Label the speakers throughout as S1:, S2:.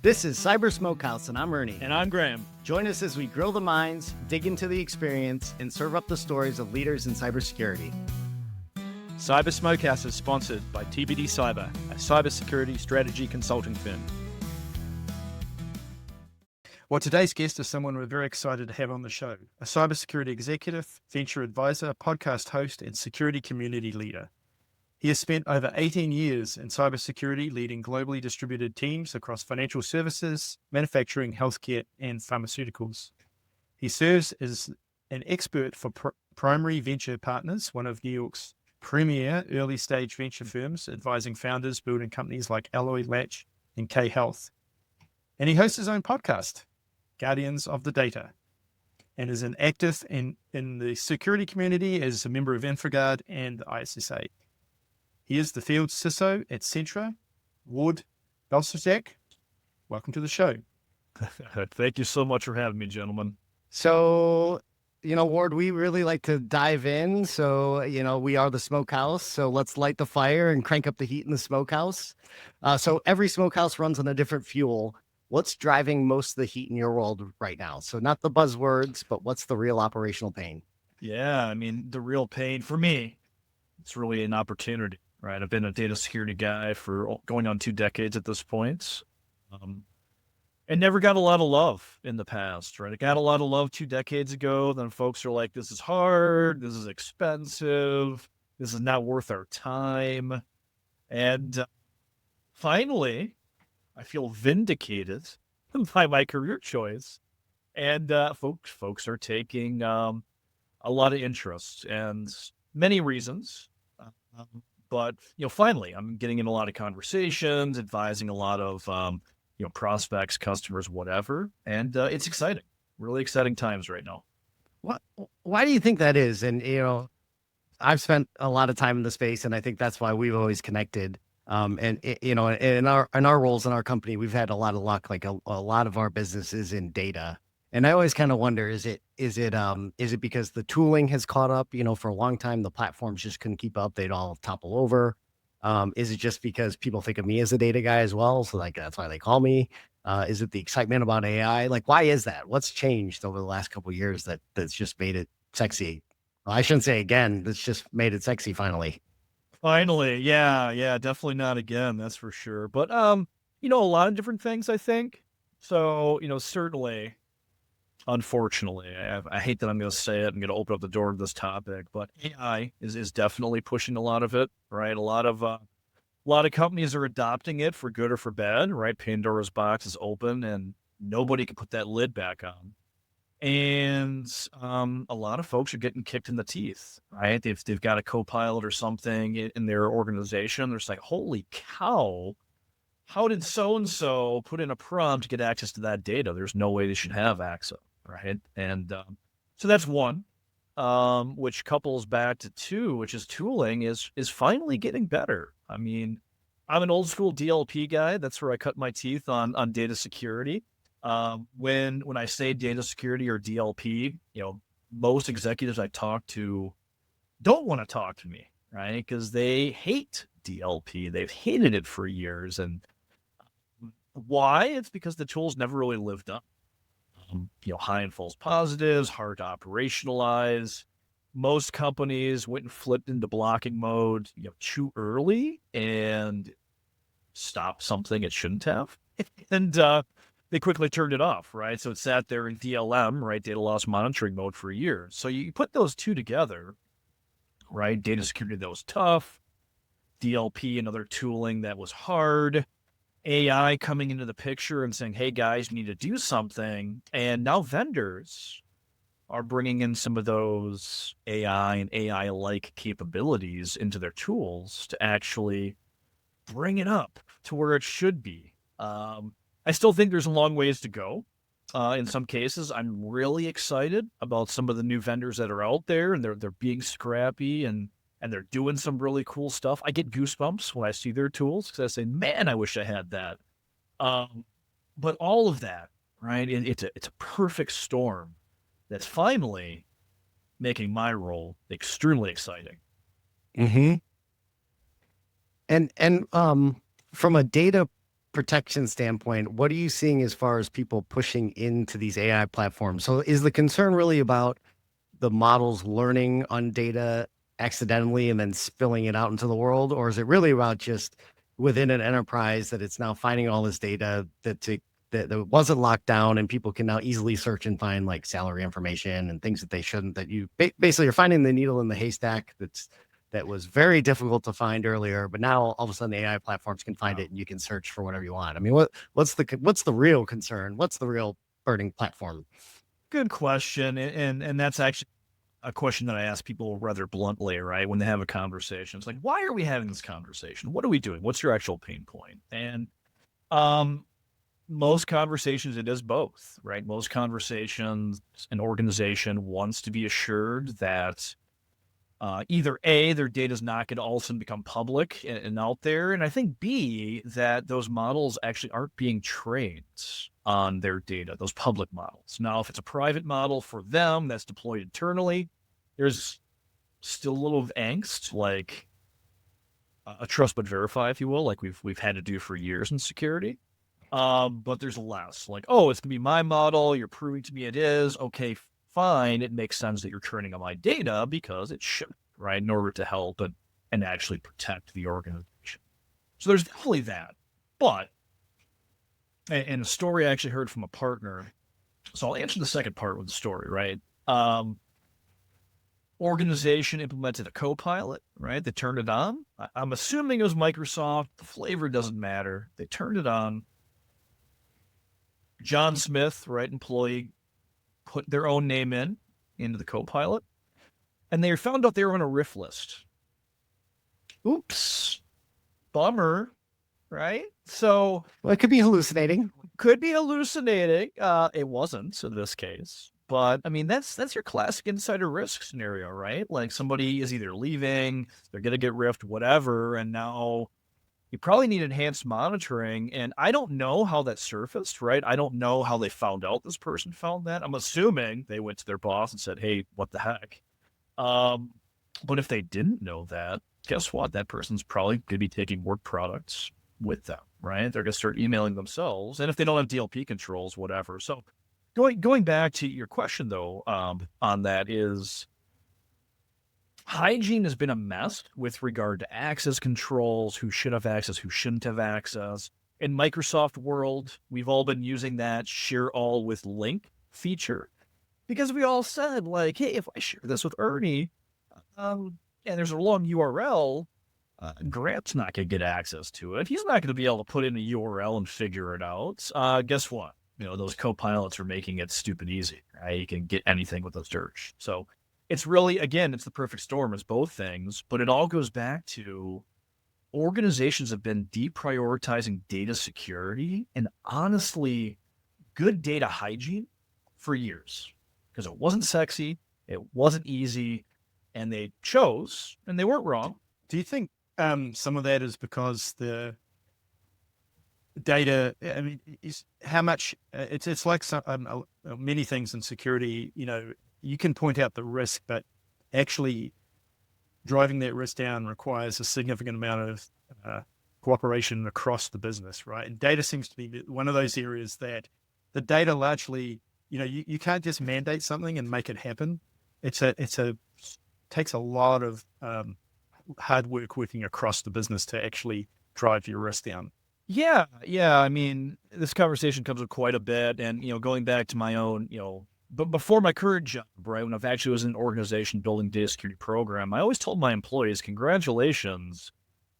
S1: This is Cyber Smokehouse, and I'm Ernie.
S2: And I'm Graeme.
S1: Join us as we grill the minds, dig into the experience, and serve up the stories of leaders in cybersecurity.
S2: Cyber Smokehouse is sponsored by TBD Cyber, a cybersecurity strategy consulting firm.
S3: Well, today's guest is someone we're very excited to have on the show, a cybersecurity executive, venture advisor, podcast host, and security community leader. He has spent over 18 years in cybersecurity, leading globally distributed teams across financial services, manufacturing, healthcare, and pharmaceuticals. He serves as an expert for Primary Venture Partners, one of New York's premier early-stage venture firms, advising founders building companies like Alloy, Latch, and K Health. And he hosts his own podcast, Guardians of the Data, and is an active in the security community as a member of InfraGard and the ISSA. He is the field CISO at Sentra. Ward Balcerzak, welcome to the show.
S2: Thank you so much for having me, gentlemen.
S1: So, Ward, we really like to dive in. So, we are the smokehouse. So let's light the fire and crank up the heat in the smokehouse. So every smokehouse runs on a different fuel. What's driving most of the heat in your world right now? So not the buzzwords, but what's the real operational pain?
S2: Yeah, I mean, the real pain for me, it's really an opportunity, right? I've been a data security guy for going on 2 decades at this point. And never got a lot of love in the past, right? I got a lot of love 2 decades ago. Then folks are like, this is hard. This is expensive. This is not worth our time. And finally, I feel vindicated by my career choice. And folks are taking a lot of interest and many reasons. But, finally, I'm getting in a lot of conversations, advising a lot of, prospects, customers, whatever. And it's exciting, really exciting times right now.
S1: Why do you think that is? And, I've spent a lot of time in the space, and I think that's why we've always connected. In our roles in our company, we've had a lot of luck. Like a lot of our business is in data. And I always kind of wonder, is it because the tooling has caught up? For a long time, the platforms just couldn't keep up. They'd all topple over. Is it just because people think of me as a data guy as well? So that's why they call me. Is it the excitement about AI? Like, why is that? What's changed over the last couple of years that's just made it sexy? Well, I shouldn't say again, that's just made it sexy finally.
S2: Finally. Yeah, definitely not again. That's for sure. But, a lot of different things, I think. So, certainly, unfortunately, I hate that I'm going to say it. I'm going to open up the door to this topic, but AI is definitely pushing a lot of it, right? A lot of companies are adopting it for good or for bad, right? Pandora's box is open and nobody can put that lid back on. And a lot of folks are getting kicked in the teeth, right? They've got a co-pilot or something in their organization. They're just like, holy cow, how did so-and-so put in a prompt to get access to that data? There's no way they should have access, right? And so that's one, which couples back to two, which is tooling is finally getting better. I mean, I'm an old school DLP guy. That's where I cut my teeth on data security. When I say data security or DLP, most executives I talk to don't want to talk to me, right? Because they hate DLP. They've hated it for years. And why? It's because the tools never really lived up. High and false positives, hard to operationalize. Most companies went and flipped into blocking mode, too early and stopped something it shouldn't have. And, they quickly turned it off, right? So it sat there in DLM, right? Data loss monitoring mode for a year. So you put those two together, right? Data security that was tough, DLP and other tooling that was hard, AI coming into the picture and saying, hey guys, you need to do something. And now vendors are bringing in some of those AI and AI-like capabilities into their tools to actually bring it up to where it should be. I still think there's a long ways to go. In some cases, I'm really excited about some of the new vendors that are out there, and they're being scrappy and they're doing some really cool stuff. I get goosebumps when I see their tools because I say, man, I wish I had that. But all of that, right? It's a perfect storm that's finally making my role extremely exciting.
S1: Mm-hmm. And from a data protection standpoint, what are you seeing as far as people pushing into these AI platforms? So is the concern really about the models learning on data accidentally and then spilling it out into the world? Or is it really about just within an enterprise that it's now finding all this data that wasn't locked down and people can now easily search and find like salary information and things that they shouldn't, that you basically you're finding the needle in the haystack that was very difficult to find earlier, but now all of a sudden the AI platforms can find it and you can search for whatever you want. I mean, what's the real concern? What's the real burning platform?
S2: Good question. And that's actually a question that I ask people rather bluntly, right? When they have a conversation, it's like, why are we having this conversation? What are we doing? What's your actual pain point? And most conversations, it is both, right? Most conversations, an organization wants to be assured that either A, their data is not going to all of a sudden become public and out there. And I think B, that those models actually aren't being trained on their data, those public models. Now, if it's a private model for them that's deployed internally, there's still a little angst, like a trust but verify, if you will, like we've had to do for years in security. But there's less like, oh, it's gonna be my model. You're proving to me it is. Okay, fine. It makes sense that you're training on my data because it should, right? In order to help and actually protect the organization. So there's definitely that. But, and a story I actually heard from a partner. So I'll answer the second part with the story, right? Organization implemented a co-pilot, right? They turned it on. I'm assuming it was Microsoft. The flavor doesn't matter. They turned it on. John Smith, right, employee, put their own name into the co-pilot, and they found out they were on a RIF list. Oops. Bummer, right? So
S1: Well, it could be hallucinating.
S2: Could be hallucinating. It wasn't in this case. But I mean, that's your classic insider risk scenario, right? Like somebody is either leaving, they're gonna get riffed, whatever, and now you probably need enhanced monitoring. And I don't know how that surfaced, right? I don't know how they found out this person found that. I'm assuming they went to their boss and said, hey, what the heck? But if they didn't know that, guess what? That person's probably going to be taking work products with them, right? They're going to start emailing themselves. And if they don't have DLP controls, whatever. So going back to your question, though, on that is, hygiene has been a mess with regard to access controls, who should have access, who shouldn't have access. In Microsoft world, we've all been using that share all with link feature because we all said like, hey, if I share this with Ernie, and there's a long URL, Graham's not going to get access to it. He's not going to be able to put in a URL and figure it out. Guess what? Those co-pilots are making it stupid easy, right? You can get anything with those search. So it's really, again, it's the perfect storm. It's both things, but it all goes back to organizations have been deprioritizing data security and honestly good data hygiene for years because it wasn't sexy, it wasn't easy, and they chose, and they weren't wrong.
S3: Do you think some of that is because the data, I mean, is how much it's like many things in security, you can point out the risk, but actually driving that risk down requires a significant amount of cooperation across the business, right? And data seems to be one of those areas that the data largely, you can't just mandate something and make it happen. It takes a lot of hard work working across the business to actually drive your risk down.
S2: Yeah. I mean, this conversation comes with quite a bit, and going back to my own, but before my current job, right, when I've actually was in an organization building data security program, I always told my employees, congratulations.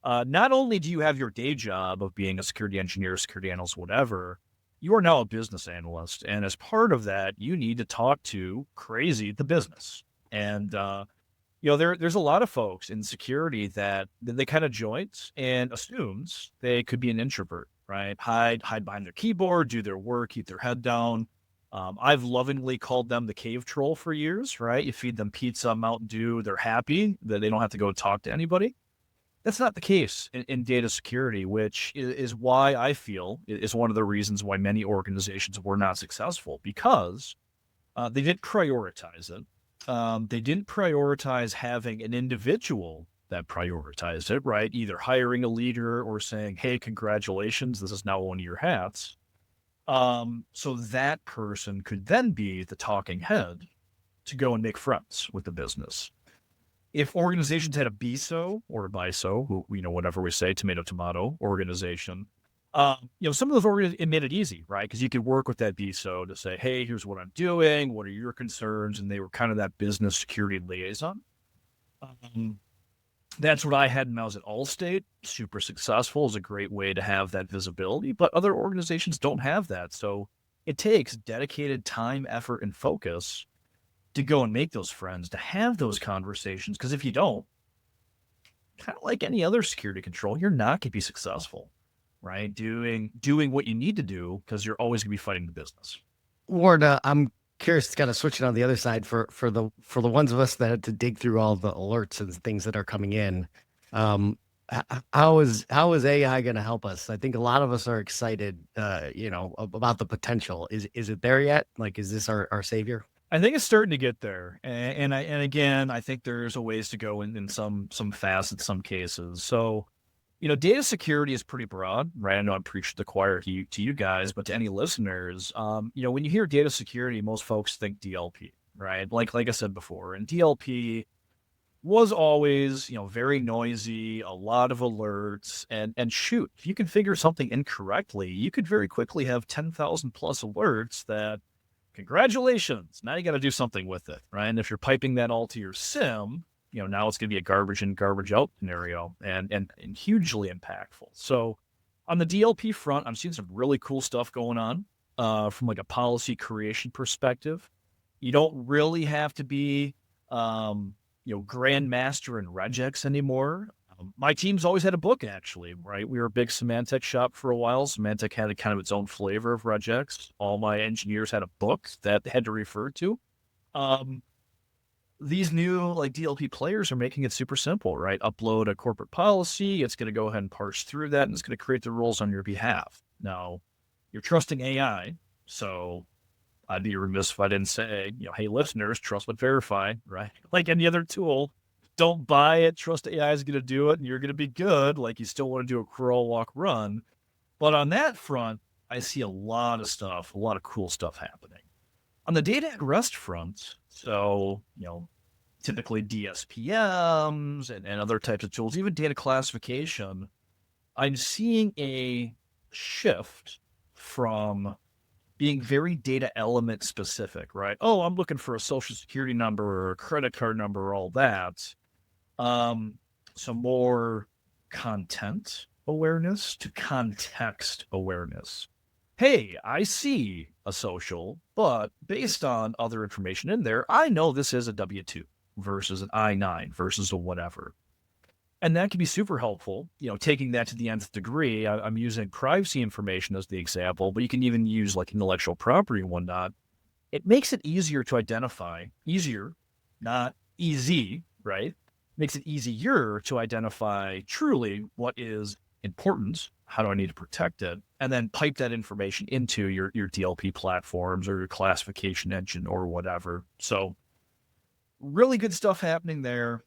S2: Not only do you have your day job of being a security engineer, security analyst, whatever, you are now a business analyst. And as part of that, you need to talk to crazy the business. And, there's a lot of folks in security that they kind of joins and assumes they could be an introvert, right? Hide behind their keyboard, do their work, keep their head down. I've lovingly called them the cave troll for years, right? You feed them pizza, Mountain Dew, they're happy that they don't have to go talk to anybody. That's not the case in data security, which is why I feel is one of the reasons why many organizations were not successful, because they didn't prioritize it. They didn't prioritize having an individual that prioritized it, right? Either hiring a leader or saying, hey, congratulations, this is now one of your hats. So that person could then be the talking head to go and make friends with the business. If organizations had a BISO or a BISO, who, whatever we say, tomato organization, some of those it made it easy, right? Because you could work with that BISO to say, hey, here's what I'm doing. What are your concerns? And they were kind of that business security liaison. That's what I had when I was at Allstate. Super successful. Is a great way to have that visibility, but other organizations don't have that. So it takes dedicated time, effort, and focus to go and make those friends, to have those conversations. Because if you don't, kind of like any other security control, you're not going to be successful, right? Doing what you need to do, because you're always going to be fighting the business.
S1: Ward, I'm curious, kind of switching on the other side for the ones of us that had to dig through all the alerts and things that are coming in. How is AI going to help us? I think a lot of us are excited, about the potential. Is it there yet? Like, is this our savior?
S2: I think it's starting to get there, and again, I think there's a ways to go in some facets, some cases. So, data security is pretty broad, right? I know I'm preaching to the choir to you guys, but to any listeners, when you hear data security, most folks think DLP, right? Like I said before, and DLP was always, very noisy, a lot of alerts, and shoot, if you configure something incorrectly, you could very quickly have 10,000 plus alerts that, congratulations, now you got to do something with it, right? And if you're piping that all to your SIM, now it's going to be a garbage in, garbage out scenario, and hugely impactful. So on the DLP front, I'm seeing some really cool stuff going on from like a policy creation perspective. You don't really have to be, grandmaster in regex anymore. My team's always had a book, actually, right? We were a big Symantec shop for a while. Symantec had kind of its own flavor of regex. All my engineers had a book that they had to refer to. These new like DLP players are making it super simple, right? Upload a corporate policy. It's going to go ahead and parse through that, and it's going to create the rules on your behalf. Now, you're trusting AI, so I'd be remiss if I didn't say, hey, listeners, trust but verify, right? Like any other tool, don't buy it. Trust AI is going to do it, and you're going to be good. Like you still want to do a crawl, walk, run. But on that front, I see a lot of cool stuff happening. On the data at rest front, so, typically DSPMs and other types of tools, even data classification, I'm seeing a shift from being very data element specific, right? Oh, I'm looking for a social security number or a credit card number, all that. So more content awareness to context awareness. Hey, I see a social, but based on other information in there, I know this is a W-2 versus an I-9 versus a whatever. And that can be super helpful, taking that to the nth degree. I'm using privacy information as the example, but you can even use like intellectual property and whatnot. It makes it easier to identify, easier, not easy, right? Makes it easier to identify truly what is important. How do I need to protect it? And then pipe that information into your DLP platforms or your classification engine or whatever. So really good stuff happening there.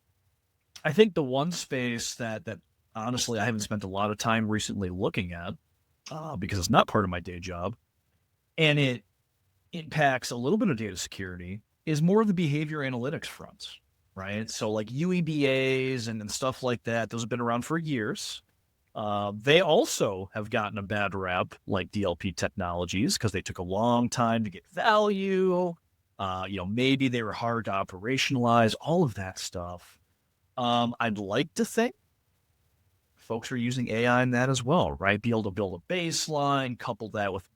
S2: I think the one space that honestly I haven't spent a lot of time recently looking at because it's not part of my day job, and it impacts a little bit of data security, is more of the behavior analytics front, right? So like UEBAs and stuff like that, those have been around for years. They also have gotten a bad rap like DLP technologies because they took a long time to get value. Maybe they were hard to operationalize, all of that stuff. I'd like to think folks are using AI in that as well, right? Be able to build a baseline, couple that with,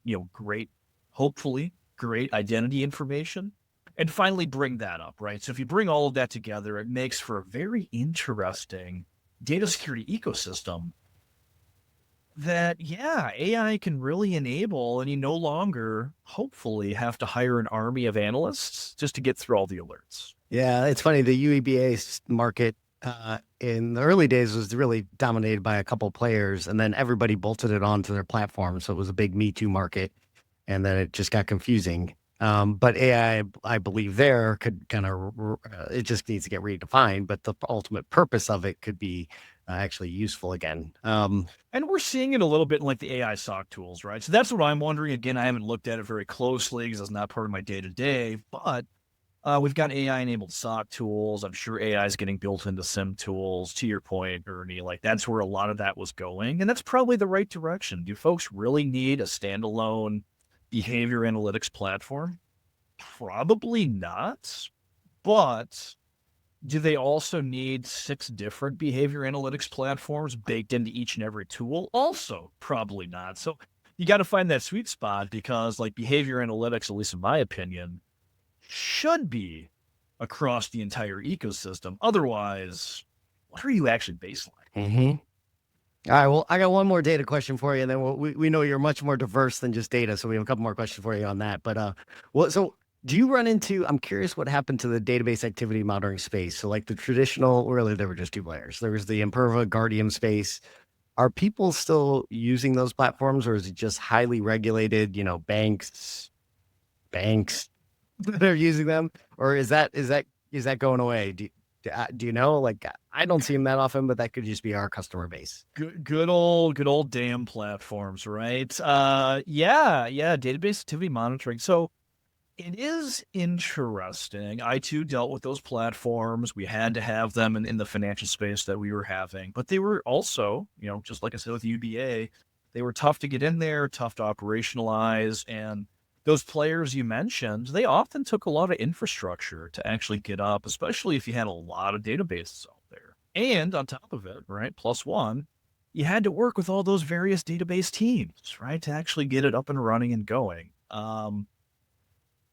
S2: hopefully great identity information, and finally bring that up, right? So if you bring all of that together, it makes for a very interesting data security ecosystem that, AI can really enable, and you no longer, hopefully, have to hire an army of analysts just to get through all the alerts.
S1: Yeah, it's funny. The UEBA market in the early days was really dominated by a couple players, and then everybody bolted it onto their platform. So it was a big Me Too market, and then it just got confusing. But AI, I believe there could kind of, it just needs to get redefined, but the ultimate purpose of it could be actually useful again.
S2: And we're seeing it a little bit in like the AI SOC tools, right? So that's what I'm wondering. Again, I haven't looked at it very closely because it's not part of my day to day, but we've got AI enabled SOC tools. I'm sure AI is getting built into SIM tools. To your point, Ernie, like that's where a lot of that was going. And that's probably the right direction. Do folks really need a standalone behavior analytics platform? Probably not. But do they also need 6 different behavior analytics platforms baked into each and every tool? Also, probably not. So you got to find that sweet spot because, like, behavior analytics, at least in my opinion, should be across the entire ecosystem. Otherwise, what are you actually baseline?
S1: All right. Well, I got one more data question for you, and then we know you're much more diverse than just data, so we have a couple more questions for you on that. But so do you run into? I'm curious what happened to the database activity monitoring space. So like the traditional, really, there were just 2 players. There was the Imperva Guardium space. Are people still using those platforms, or is it just highly regulated? Banks that are using them, or is that going away? Do you know? Like, I don't see them that often, but that could just be our customer base.
S2: Good old damn platforms, right? Yeah, database activity monitoring. So it is interesting. I too dealt with those platforms. We had to have them in the financial space that we were having, but they were also, just like I said with UBA, they were tough to get in there, tough to operationalize. And those players you mentioned, they often took a lot of infrastructure to actually get up, especially if you had a lot of databases out there. And on top of it, right, plus one, you had to work with all those various database teams, right, to actually get it up and running and going.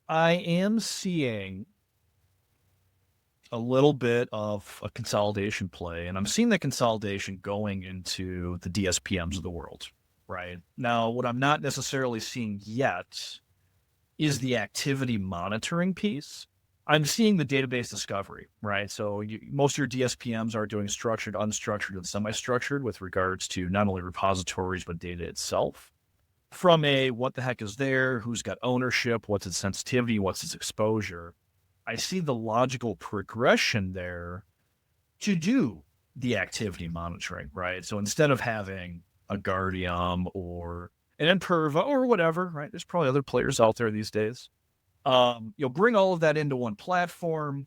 S2: I am seeing a little bit of a consolidation play, and I'm seeing the consolidation going into the DSPMs of the world, right? Now, what I'm not necessarily seeing yet is the activity monitoring piece. I'm seeing the database discovery, right? So most of your DSPMs are doing structured, unstructured, and semi-structured with regards to not only repositories, but data itself. From a what the heck is there, who's got ownership, what's its sensitivity, what's its exposure, I see the logical progression there to do the activity monitoring, right? So instead of having a Guardium or an Imperva or whatever, right? There's probably other players out there these days. You'll bring all of that into one platform,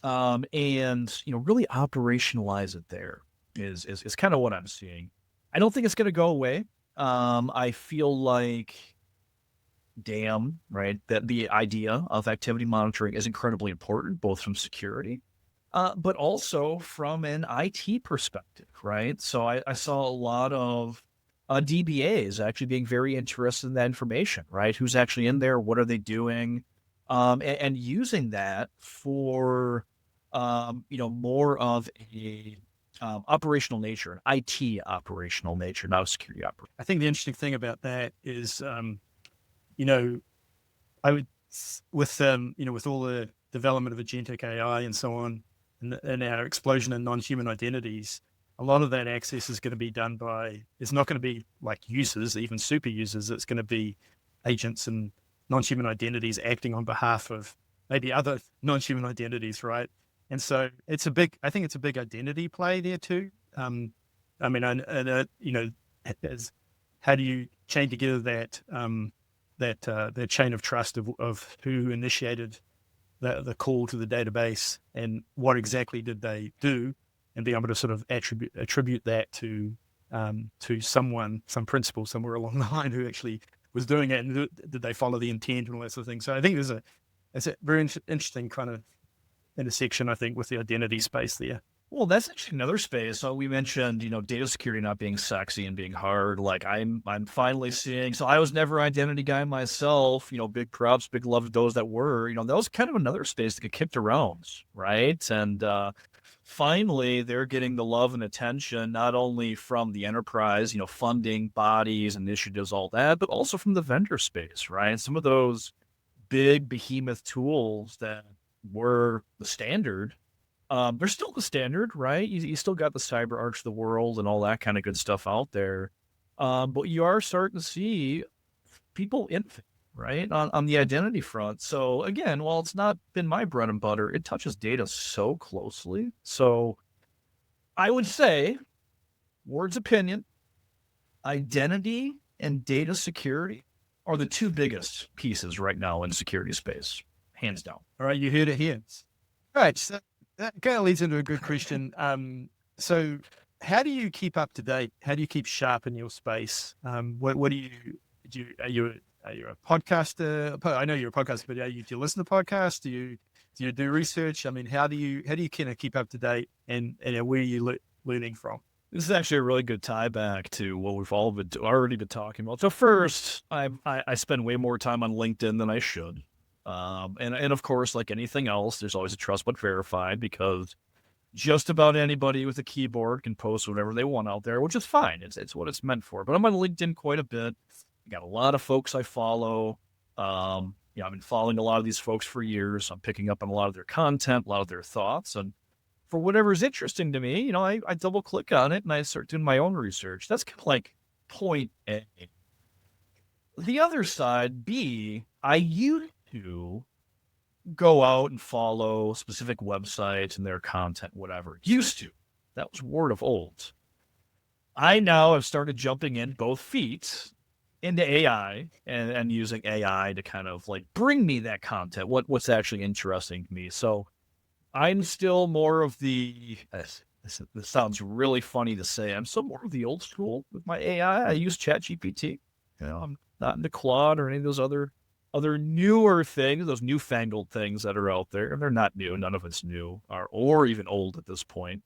S2: and really operationalize it there is kind of what I'm seeing. I don't think it's going to go away. I feel like, damn, right, that the idea of activity monitoring is incredibly important, both from security, but also from an IT perspective, right? So I saw a lot of DBAs actually being very interested in that information, right? Who's actually in there? What are they doing? And using that for, more of a operational nature, an IT operational nature, not a security operation.
S3: I think the interesting thing about that is, I would, with all the development of agentic AI and so on, and our explosion in non-human identities, a lot of that access is going to be done it's not going to be like users, even super users. It's going to be agents and non-human identities acting on behalf of maybe other non-human identities, right? And so I think it's a big identity play there too. How do you chain together that chain of trust of who initiated the call to the database and what exactly did they do, and be able to sort of attribute that to someone, some principal somewhere along the line who actually was doing it, and did they follow the intent and all that sort of thing. So I think it's a very interesting kind of intersection, I think, with the identity space there.
S2: Well, that's actually another space. So we mentioned, data security not being sexy and being hard. Like I'm finally seeing. So I was never an identity guy myself. Big props, big love to those that were. That was kind of another space that got kicked around, right? And finally, they're getting the love and attention not only from the enterprise, funding bodies, initiatives, all that, but also from the vendor space, right? Some of those big behemoth tools that were the standard. They're still the standard, right? You still got the CyberArks of the world and all that kind of good stuff out there. But you are starting to see people innovate, right? On the identity front. So again, while it's not been my bread and butter, it touches data so closely. So I would say, Ward's opinion, identity and data security are the two biggest pieces right now in security space, hands down.
S3: All right, you heard it here. All right, so that kind of leads into a good question. So how do you keep up to date? How do you keep sharp in your space? What are you a podcaster? I know you're a podcaster, but do you listen to podcasts? Do you do research? I mean, how do you kind of keep up to date, and where are you learning from?
S2: This is actually a really good tie back to what we've already been talking about. So first, I spend way more time on LinkedIn than I should. And of course, like anything else, there's always a trust but verified, because just about anybody with a keyboard can post whatever they want out there, which is fine. It's what it's meant for. But I'm on LinkedIn quite a bit. I got a lot of folks I follow. I've been following a lot of these folks for years. I'm picking up on a lot of their content, a lot of their thoughts, and for whatever's interesting to me, I double click on it and I start doing my own research. That's kind of like point A. The other side, B, I used to go out and follow specific websites and their content, whatever. Used to. That was word of old. I now have started jumping in both feet into AI and using AI to kind of like bring me that content, what's actually interesting to me. So I'm still more of this sounds really funny to say, I'm still more of the old school with my AI. I use ChatGPT. I'm not into Claude or any of those other newer things, those newfangled things that are out there. And they're not new. None of it's new or even old at this point.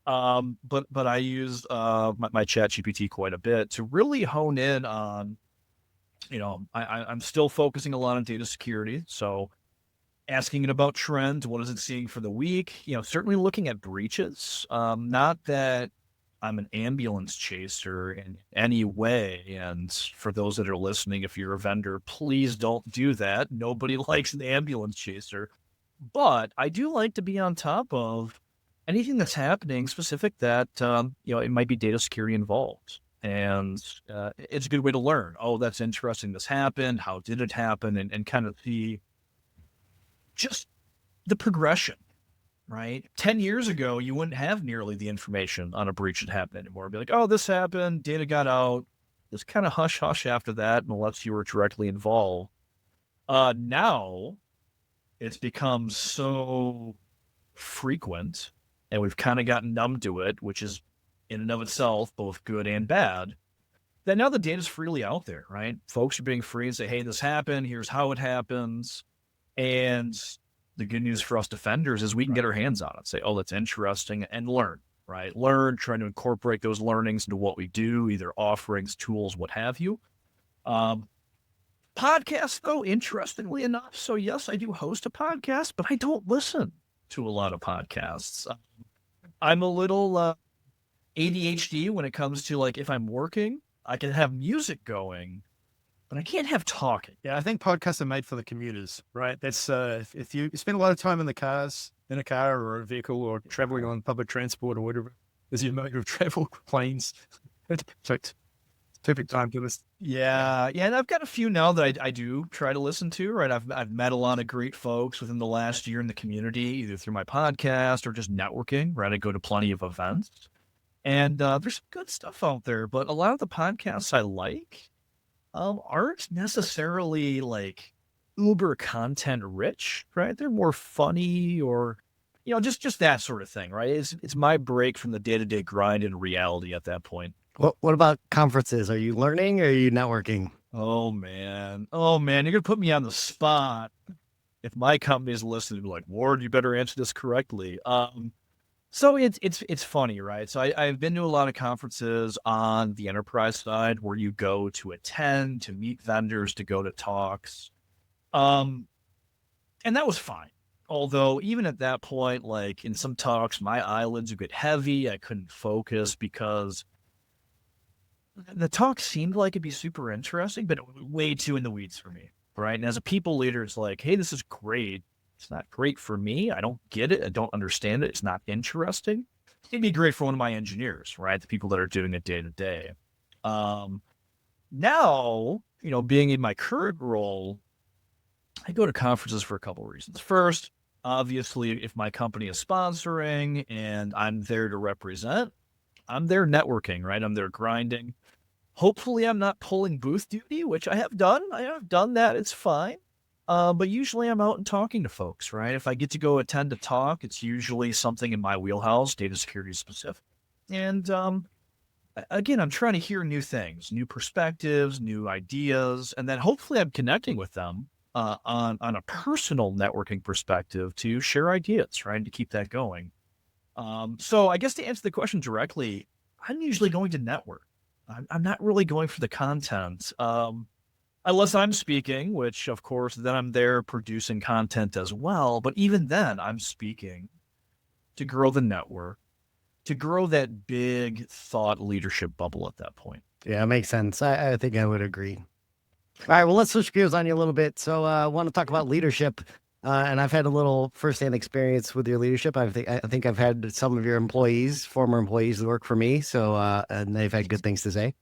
S2: But I use my ChatGPT quite a bit to really hone in on, I'm still focusing a lot on data security. So asking it about trends, what is it seeing for the week? Certainly looking at breaches. Not that I'm an ambulance chaser in any way. And for those that are listening, if you're a vendor, please don't do that. Nobody likes an ambulance chaser. But I do like to be on top of anything that's happening specific that, it might be data security involved. And it's a good way to learn. Oh, that's interesting. This happened. How did it happen? And kind of see just the progression, right? 10 years ago, you wouldn't have nearly the information on a breach that happened anymore. It'd be like, oh, this happened, data got out. It's kind of hush-hush after that, unless you were directly involved. Now, it's become so frequent, and we've kind of gotten numb to it, which is in and of itself both good and bad, that now the data's freely out there, right? Folks are being free and say, hey, this happened, here's how it happens. And the good news for us defenders is we can get our hands on it, say, oh, that's interesting, and learn, right? Learn, trying to incorporate those learnings into what we do, either offerings, tools, what have you. Podcasts, though, interestingly enough. So yes, I do host a podcast, but I don't listen to a lot of podcasts. I'm a little ADHD when it comes to like, if I'm working, I can have music going, but I can't have talking.
S3: Yeah, I think podcasts are made for the commuters, right? That's if you spend a lot of time in a car or a vehicle or traveling on public transport or whatever is your mode of travel, planes. Perfect time to listen.
S2: Yeah, and I've got a few now that I do try to listen to, right? I've met a lot of great folks within the last year in the community, either through my podcast or just networking, right? I go to plenty of events. And there's some good stuff out there, but a lot of the podcasts I like aren't necessarily like uber content rich, right? They're more funny or, just that sort of thing, right? It's my break from the day-to-day grind and reality at that point.
S1: What about conferences? Are you learning or are you networking?
S2: Oh man, you're gonna put me on the spot. If my company is listening, be like, Ward, you better answer this correctly. So it's funny, right? So I've been to a lot of conferences on the enterprise side where you go to attend, to meet vendors, to go to talks. And that was fine. Although even at that point, like in some talks, my eyelids would get heavy. I couldn't focus because the talk seemed like it'd be super interesting, but way too in the weeds for me, right? And as a people leader, it's like, hey, this is great. It's not great for me. I don't get it. I don't understand it. It's not interesting. It'd be great for one of my engineers, right? The people that are doing it day to day. Now, being in my current role, I go to conferences for a couple of reasons. First, obviously, if my company is sponsoring and I'm there to represent, I'm there networking, right? I'm there grinding. Hopefully, I'm not pulling booth duty, which I have done. I have done that. It's fine. But usually I'm out and talking to folks, right? If I get to go attend a talk, it's usually something in my wheelhouse, data security specific. And again, I'm trying to hear new things, new perspectives, new ideas, and then hopefully I'm connecting with them on a personal networking perspective to share ideas, right? To keep that going. So I guess to answer the question directly, I'm usually going to network. I'm not really going for the content. Unless I'm speaking, which of course, then I'm there producing content as well. But even then, I'm speaking to grow the network, to grow that big thought leadership bubble at that point.
S1: Yeah, it makes sense. I think I would agree. All right, well, let's switch gears on you a little bit. So I want to talk about leadership. And I've had a little firsthand experience with your leadership. I think I've had some of your employees, former employees, that work for me. So and they've had good things to say.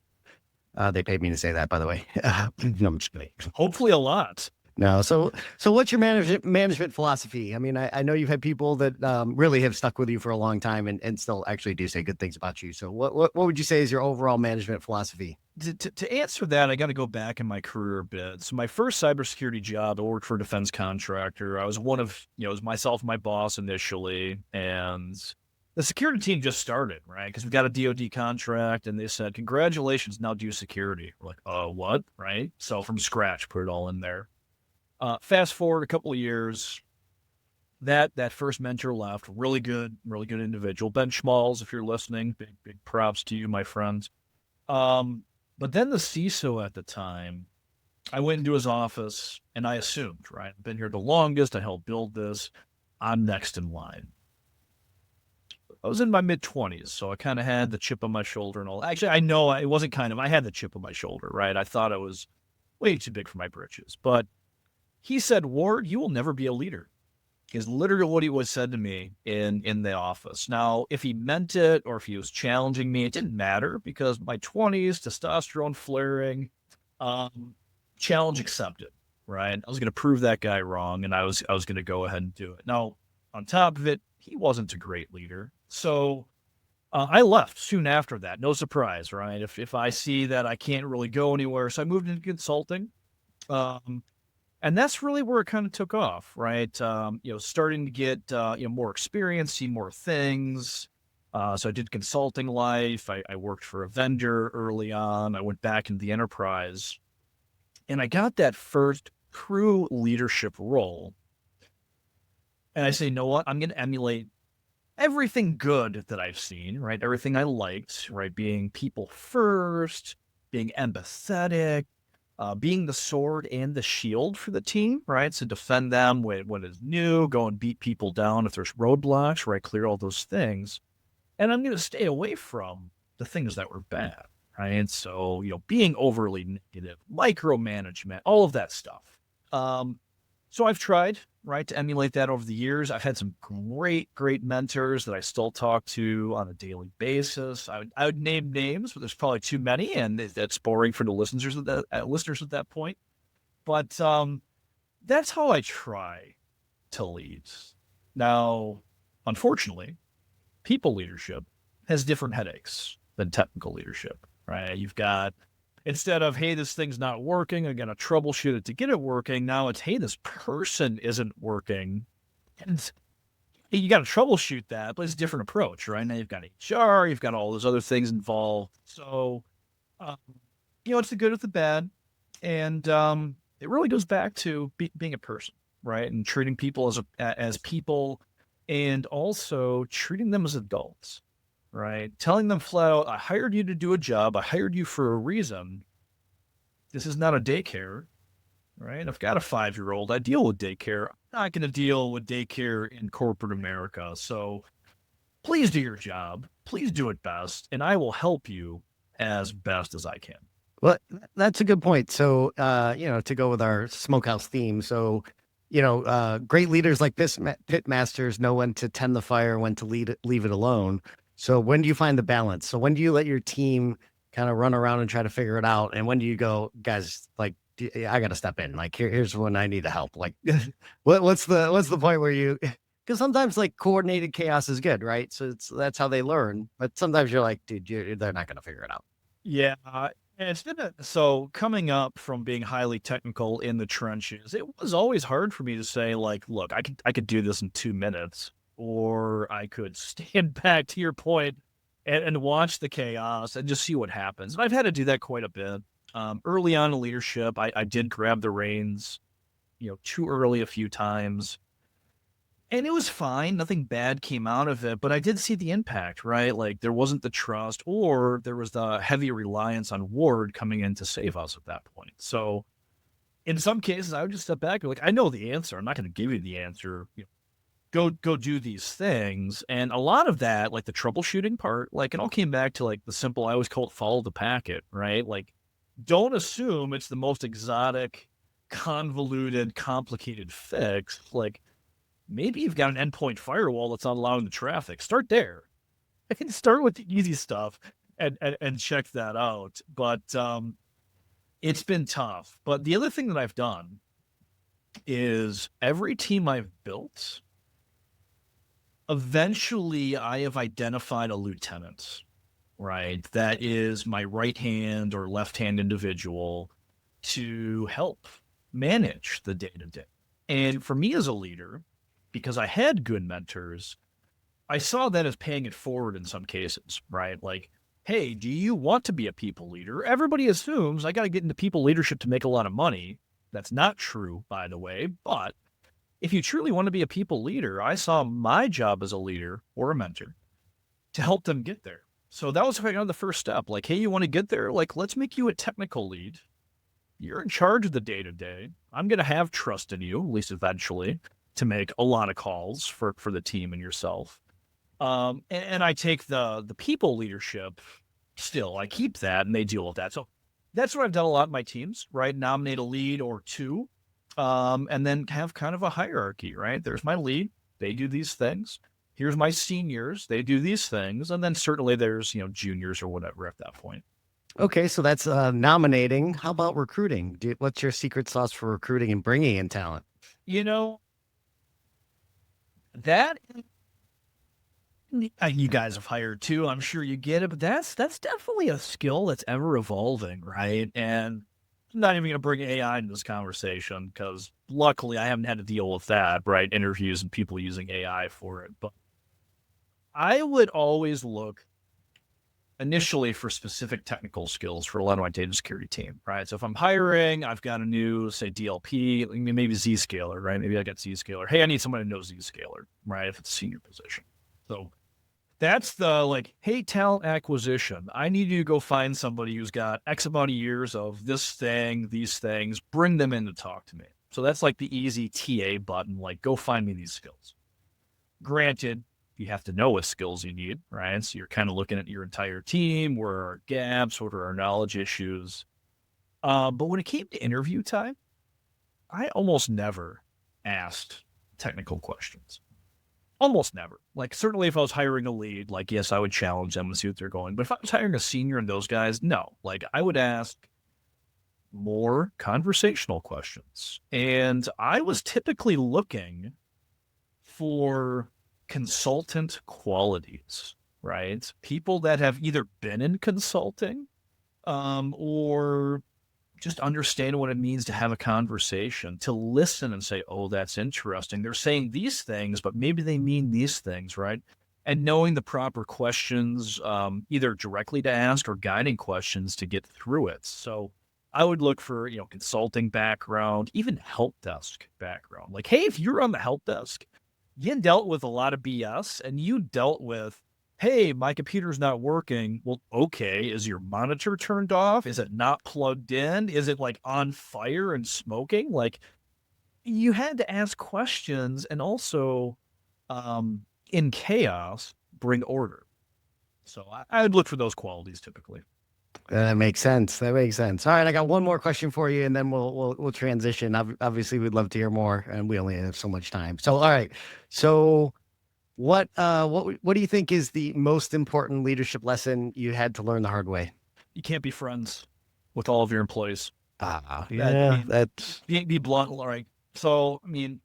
S1: They paid me to say that, by the way. No, I'm just kidding.
S2: Hopefully a lot.
S1: No. So what's your management philosophy? I mean, I know you've had people that really have stuck with you for a long time and still actually do say good things about you. So what would you say is your overall management philosophy?
S2: To answer that, I got to go back in my career a bit. So my first cybersecurity job, I worked for a defense contractor. I was one of, it was myself and my boss initially, and the security team just started, right? Because we got a DoD contract, and they said, "Congratulations, now do security." We're like, what? Right? So from scratch, put it all in there. Fast forward a couple of years, that first mentor left. Really good individual. Ben Schmalz, if you're listening, big props to you, my friend. But then the CISO at the time, I went into his office and I assumed, right? I've been here the longest. I helped build this. I'm next in line. I was in my mid-20s, so I kind of had the chip on my shoulder and all. Actually, I know it wasn't kind of. I had the chip on my shoulder, right? I thought I was way too big for my britches. But he said, "Ward, you will never be a leader," is literally what he was said to me in the office. Now, if he meant it or if he was challenging me, it didn't matter because my 20s, testosterone flaring, challenge accepted, right? I was going to prove that guy wrong, and I was going to go ahead and do it. Now, on top of it, he wasn't a great leader. So I left soon after that. No surprise, right? If I see that I can't really go anywhere. So I moved into consulting. And that's really where it kind of took off, right? Starting to get, more experience, see more things. So I did consulting life. I worked for a vendor early on. I went back into the enterprise and I got that first true leadership role. And I say, you know what? I'm going to emulate everything good that I've seen, right? Everything I liked, right? Being people first, being empathetic, being the sword and the shield for the team, right? So defend them when it's new, go and beat people down if there's roadblocks, right? Clear all those things. And I'm going to stay away from the things that were bad, right? So, being overly negative, micromanagement, all of that stuff. So I've tried, right, to emulate that over the years. I've had some great mentors that I still talk to on a daily basis. I would name names, but there's probably too many, and that's boring for the listeners at that point. But that's how I try to lead. Now, unfortunately, people leadership has different headaches than technical leadership, right? You've got, instead of, hey, this thing's not working, I'm going to troubleshoot it to get it working. Now it's, hey, this person isn't working. And you got to troubleshoot that, but it's a different approach, right? Now you've got HR, you've got all those other things involved. So, it's the good with the bad. And it really goes back to being a person, right? And treating people as people, and also treating them as adults. Right? Telling them flat out, I hired you to do a job. I hired you for a reason. This is not a daycare, right? I've got a 5-year-old. I deal with daycare. I'm not going to deal with daycare in corporate America. So please do your job. Please do it best. And I will help you as best as I can.
S1: Well, that's a good point. So, to go with our smokehouse theme. So, great leaders like this pit masters know when to tend the fire, when to leave it alone. So when do you find the balance? So when do you let your team kind of run around and try to figure it out? And when do you go, guys, like, I got to step in. Like, here's when I need the help. Like, what's the point where you? Because sometimes like coordinated chaos is good, right? So that's how they learn. But sometimes you're like, dude, they're not going to figure it out.
S2: Yeah. And it's been so coming up from being highly technical in the trenches, it was always hard for me to say, like, look, I could do this in 2 minutes, or I could stand back to your point and watch the chaos and just see what happens. And I've had to do that quite a bit. Early on in leadership, I did grab the reins, too early a few times. And it was fine. Nothing bad came out of it, but I did see the impact, right? Like there wasn't the trust, or there was the heavy reliance on Ward coming in to save us at that point. So in some cases, I would just step back and like, I know the answer. I'm not going to give you the answer. Go do these things. And a lot of that, like the troubleshooting part, like it all came back to like the simple, I always call it follow the packet, right? Like don't assume it's the most exotic, convoluted, complicated fix. Like maybe you've got an endpoint firewall that's not allowing the traffic. Start there. I can start with the easy stuff and check that out. But it's been tough. But the other thing that I've done is every team I've built, eventually I have identified a lieutenant, right? That is my right hand or left hand individual to help manage the day-to-day. And for me as a leader, because I had good mentors, I saw that as paying it forward in some cases, right? Like, hey, do you want to be a people leader? Everybody assumes I got to get into people leadership to make a lot of money. That's not true, by the way. But if you truly want to be a people leader, I saw my job as a leader or a mentor to help them get there. So that was kind of the first step. Like, hey, you want to get there? Like, let's make you a technical lead. You're in charge of the day-to-day. I'm going to have trust in you, at least eventually, to make a lot of calls for the team and yourself. And I take the people leadership still. I keep that and they deal with that. So that's what I've done a lot in my teams, right? Nominate a lead or two, and then have kind of a hierarchy, right? There's my lead. They do these things. Here's my seniors. They do these things. And then certainly there's, juniors or whatever at that point.
S1: Okay, so that's nominating. How about recruiting? What's your secret sauce for recruiting and bringing in talent?
S2: That you guys have hired too. I'm sure you get it, but that's definitely a skill that's ever evolving, right? And I'm not even going to bring AI into this conversation because luckily I haven't had to deal with that, right? Interviews and people using AI for it. But I would always look initially for specific technical skills for a lot of my data security team, right? So if I'm hiring, I've got a new, say, DLP, maybe Zscaler, right? Maybe I got Zscaler. Hey, I need someone who knows Zscaler, right? If it's a senior position. So that's the hey, talent acquisition. I need you to go find somebody who's got X amount of years of this thing, these things, bring them in to talk to me. So that's like the easy TA button, go find me these skills. Granted, you have to know what skills you need, right? So you're kind of looking at your entire team. Where are our gaps? What are our knowledge issues? But when it came to interview time, I almost never asked technical questions. Almost never. Certainly if I was hiring a lead, yes, I would challenge them and see what they're going. But if I was hiring a senior and those guys, no. I would ask more conversational questions. And I was typically looking for consultant qualities, right? People that have either been in consulting or just understand what it means to have a conversation, to listen and say, oh, that's interesting. They're saying these things, but maybe they mean these things, right? And knowing the proper questions, either directly to ask or guiding questions to get through it. So I would look for, consulting background, even help desk background. Hey, if you're on the help desk, you dealt with a lot of BS and you dealt with, hey, my computer's not working. Well, okay. Is your monitor turned off? Is it not plugged in? Is it on fire and smoking? You had to ask questions and also in chaos, bring order. So I would look for those qualities typically.
S1: That makes sense. All right, I got one more question for you, and then we'll transition. Obviously, we'd love to hear more, and we only have so much time. So, all right. So, what do you think is the most important leadership lesson you had to learn the hard way?
S2: You can't be friends with all of your employees.
S1: Yeah, that's
S2: Be blunt, right? So, I mean,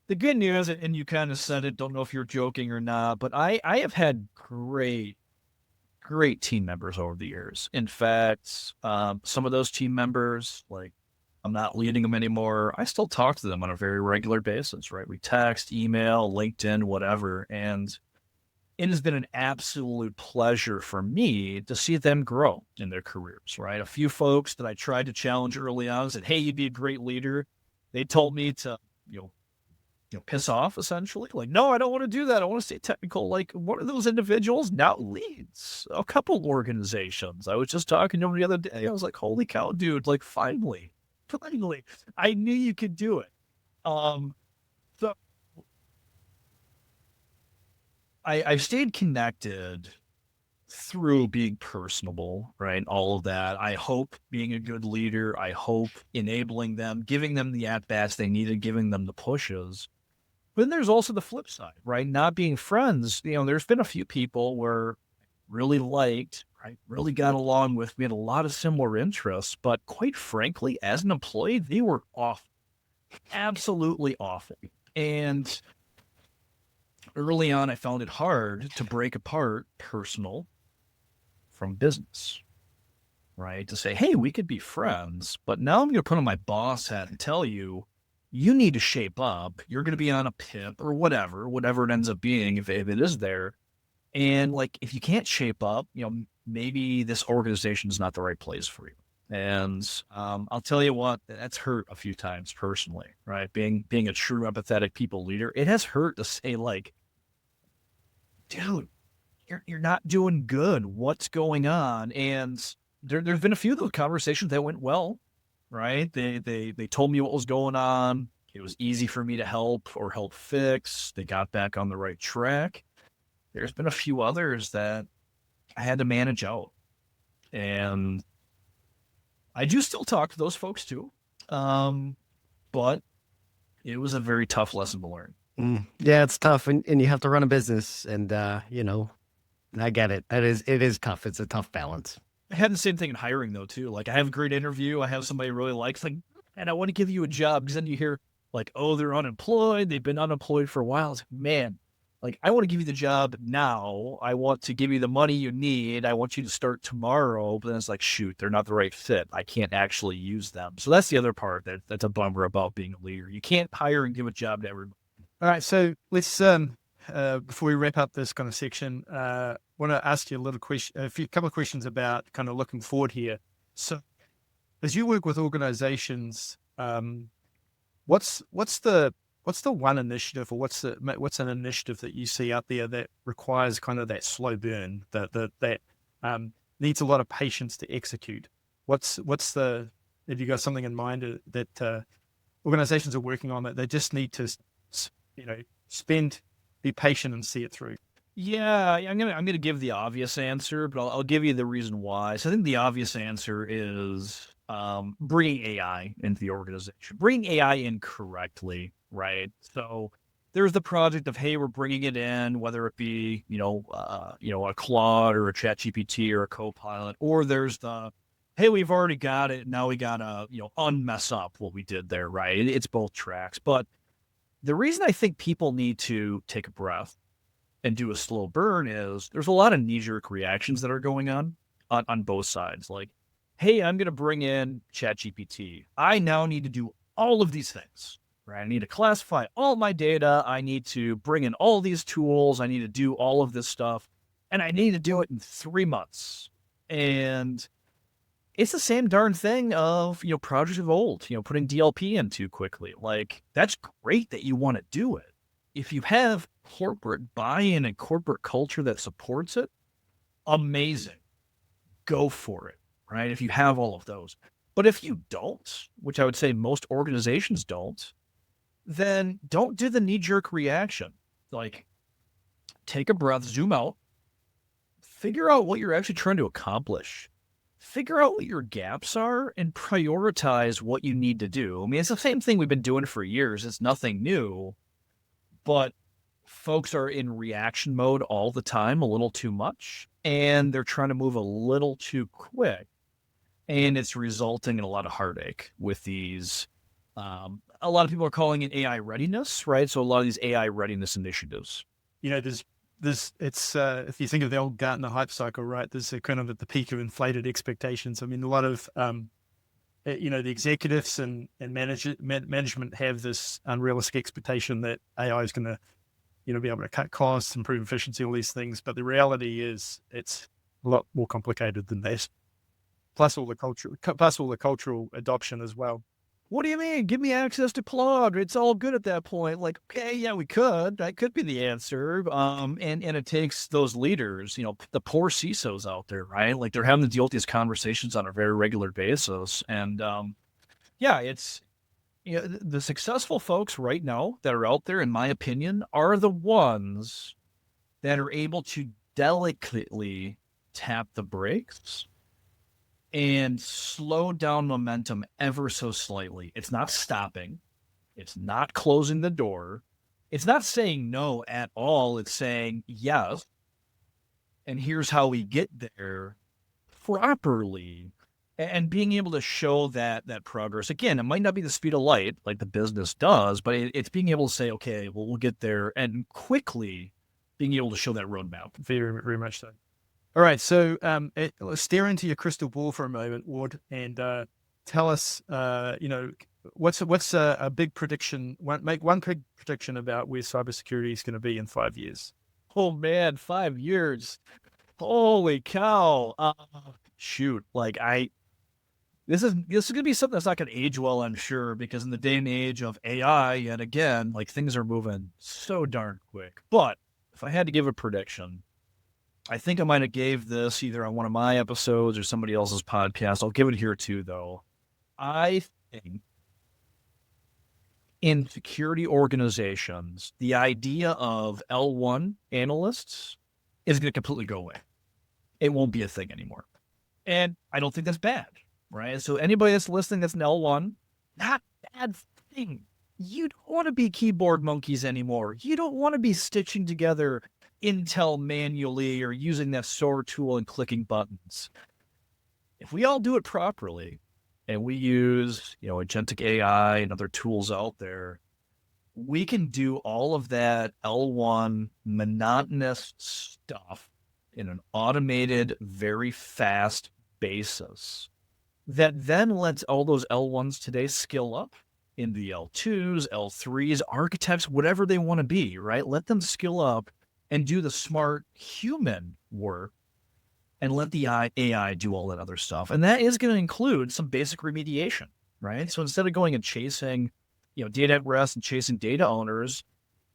S2: the good news, and you kind of said it, don't know if you're joking or not, but I have had great team members over the years. In fact, some of those team members, like, I'm not leading them anymore. I still talk to them on a very regular basis, right? We text, email, LinkedIn, whatever. And it has been an absolute pleasure for me to see them grow in their careers, right? A few folks that I tried to challenge early on said, hey, you'd be a great leader. They told me to, you know, piss off essentially. Like, no, I don't want to do that. I want to stay technical. Like, one of those individuals now leads a couple organizations. I was just talking to him the other day. I was like, holy cow, dude, like finally, I knew you could do it. So I've stayed connected through being personable, right? All of that. I hope being a good leader, I hope enabling them, giving them the at-bats they needed, giving them the pushes. But then there's also the flip side, right? Not being friends. There's been a few people where really liked, right? Really got along with. We had a lot of similar interests, but quite frankly, as an employee, they were awful, absolutely awful. And early on, I found it hard to break apart personal from business, right? To say, hey, we could be friends, but now I'm going to put on my boss hat and tell you, you need to shape up. You're going to be on a PIP or whatever it ends up being, if it is there. And like, if you can't shape up, maybe this organization is not the right place for you. And I'll tell you what, that's hurt a few times personally, right? Being a true empathetic people leader, it has hurt to say like, dude, you're not doing good. What's going on? And there's been a few of those conversations that went well, right? They told me what was going on. It was easy for me to help fix. They got back on the right track. There's been a few others that I had to manage out. And I do still talk to those folks too. But it was a very tough lesson to learn.
S1: Yeah, it's tough, and you have to run a business, and I get it. It is tough. It's a tough balance.
S2: I had the same thing in hiring though too. Like, I have a great interview. I have somebody I really likes, like, and I want to give you a job, because then you hear like, oh, they're unemployed. They've been unemployed for a while. It's like, man, like, I want to give you the job now. I want to give you the money you need. I want you to start tomorrow. But then it's like, shoot, they're not the right fit. I can't actually use them. So that's the other part that's a bummer about being a leader. You can't hire and give a job to everybody.
S3: All right, so let's before we wrap up this kind of section, want to ask you a couple of questions about kind of looking forward here. So, as you work with organizations, what's the one initiative, or what's an initiative that you see out there that requires kind of that slow burn that needs a lot of patience to execute? Have you got something in mind that organizations are working on that they just need to be patient and see it through?
S2: Yeah, I'm gonna give the obvious answer, but I'll give you the reason why. So I think the obvious answer is bringing AI into the organization, bringing AI in correctly, right? So there's the project of, hey, we're bringing it in, whether it be a Claude or a ChatGPT or a Copilot, or there's the, hey, we've already got it, now we gotta unmess up what we did there, right? It's both tracks, but the reason I think people need to take a breath and do a slow burn is there's a lot of knee-jerk reactions that are going on both sides. Like, hey, I'm going to bring in ChatGPT. I now need to do all of these things, right? I need to classify all my data. I need to bring in all these tools. I need to do all of this stuff. And I need to do it in 3 months. And it's the same darn thing of, projects of old, putting DLP in too quickly. Like, that's great that you want to do it. If you have corporate buy-in and corporate culture that supports it, amazing. Go for it, right? If you have all of those. But if you don't, which I would say most organizations don't, then don't do the knee-jerk reaction. Like, take a breath, zoom out, figure out what you're actually trying to accomplish. Figure out what your gaps are and prioritize what you need to do. I mean, it's the same thing we've been doing for years. It's nothing new, but folks are in reaction mode all the time, a little too much, and they're trying to move a little too quick. And it's resulting in a lot of heartache with these. A lot of people are calling it AI readiness, right? So a lot of these AI readiness initiatives.
S3: There's it's if you think of the old Gartner hype cycle, right? There's a kind of at the peak of inflated expectations. I mean, a lot of the executives and management have this unrealistic expectation that AI is going to be able to cut costs, improve efficiency, all these things. But the reality is it's a lot more complicated than that. Plus all the cultural adoption as well.
S2: What do you mean? Give me access to Claude. It's all good at that point. Like, okay, yeah, we could. That could be the answer. And it takes those leaders, the poor CISOs out there, right? Like they're having to deal with these conversations on a very regular basis. And it's the successful folks right now that are out there, in my opinion, are the ones that are able to delicately tap the brakes and slow down momentum ever so slightly. It's not stopping. It's not closing the door. It's not saying no at all. It's saying yes. And here's how we get there properly. And being able to show that progress. Again, it might not be the speed of light like the business does, but it's being able to say, okay, well, we'll get there, and quickly being able to show that roadmap.
S3: Very, very much so. All right, so let's stare into your crystal ball for a moment, Ward, and tell us, what's a big prediction? Make one big prediction about where cybersecurity is going to be in 5 years.
S2: Oh man, 5 years! Holy cow! Shoot, this is going to be something that's not going to age well, I'm sure, because in the day and age of AI, yet again, things are moving so darn quick. But if I had to give a prediction, I think I might have gave this either on one of my episodes or somebody else's podcast. I'll give it here too, though. I think in security organizations, the idea of L1 analysts is going to completely go away. It won't be a thing anymore. And I don't think that's bad, right? So anybody that's listening that's an L1, not a bad thing. You don't want to be keyboard monkeys anymore. You don't want to be stitching together intel manually or using that SOAR tool and clicking buttons. If we all do it properly and we use, agentic AI and other tools out there, we can do all of that L1 monotonous stuff in an automated, very fast basis that then lets all those L1s today skill up in the L2s, L3s, architects, whatever they want to be, right? Let them skill up and do the smart human work and let the AI do all that other stuff. And that is going to include some basic remediation, right? So instead of going and chasing, data at rest and chasing data owners,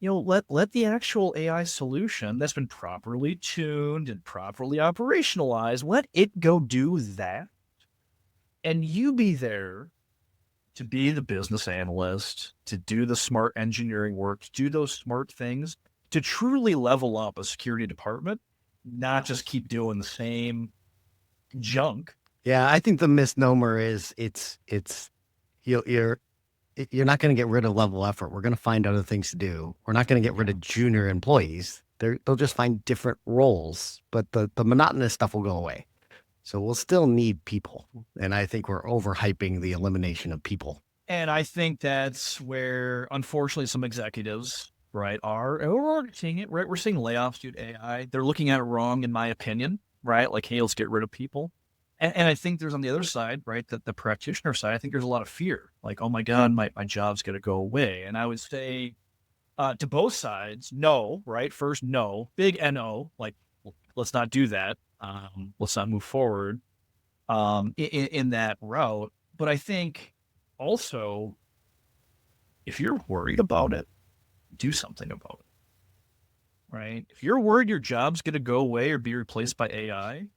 S2: let the actual AI solution that's been properly tuned and properly operationalized, let it go do that. And you be there to be the business analyst, to do the smart engineering work, to do those smart things, to truly level up a security department, not just keep doing the same junk.
S1: Yeah, I think the misnomer is you're not going to get rid of level effort. We're going to find other things to do. We're not going to get rid of junior employees. They'll just find different roles, but the monotonous stuff will go away. So we'll still need people. And I think we're overhyping the elimination of people.
S2: And I think that's where, unfortunately, some executives, right, we're seeing it, right? We're seeing layoffs due to AI. They're looking at it wrong, in my opinion, right? Like, hey, let's get rid of people. And I think there's on the other side, right, that the practitioner side, I think there's a lot of fear. Like, oh my God, my job's going to go away. And I would say to both sides, no, right? First, no, big NO, like, let's not do that. Let's not move forward in that route. But I think also, if you're worried about it, do something about it, right? If you're worried your job's going to go away or be replaced by AI,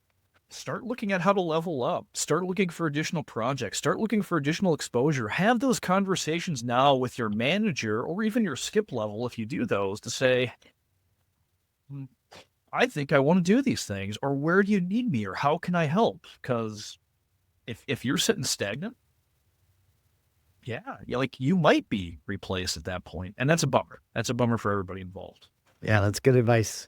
S2: start looking at how to level up. Start looking for additional projects. Start looking for additional exposure. Have those conversations now with your manager or even your skip level, if you do those, to say, I think I want to do these things, or where do you need me, or how can I help? Because if you're sitting stagnant, yeah, you might be replaced at that point, and that's a bummer. That's a bummer for everybody involved.
S1: Yeah, that's good advice.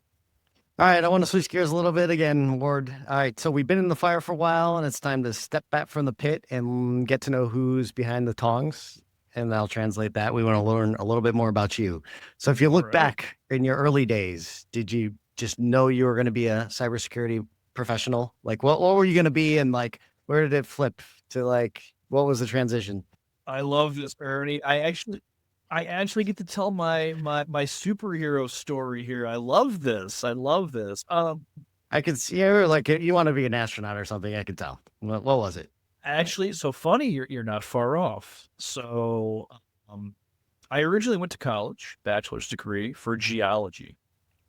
S1: All right, I want to switch gears a little bit again, Ward. All right, so we've been in the fire for a while, and it's time to step back from the pit and get to know who's behind the tongs. And I'll translate that. We want to learn a little bit more about you. So, if you
S2: All
S1: look
S2: right.
S1: back in your early days, did you just know you were going to be a cybersecurity professional? Like, what were you going to be, and like, where did it flip to? Like, what was the transition?
S2: I love this, Ernie. I actually get to tell my superhero story here. I love this. I love this.
S1: I could see you like you want to be an astronaut or something. I could tell. What was it?
S2: Actually, so funny. You're not far off. So, um, I originally went to college, bachelor's degree for geology.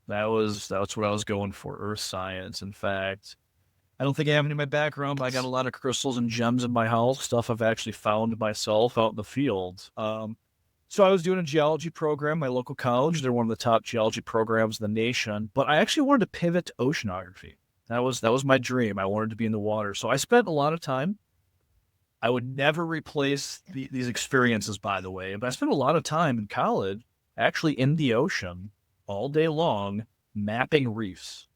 S2: That's what I was going for, earth science. In fact, I don't think I have any in my background, but I got a lot of crystals and gems in my house, stuff I've actually found myself out in the field. So I was doing a geology program, my local college. They're one of the top geology programs in the nation. But I actually wanted to pivot to oceanography. That was my dream. I wanted to be in the water. So I spent a lot of time. I would never replace these experiences, by the way. But I spent a lot of time in college, actually in the ocean, all day long, mapping reefs.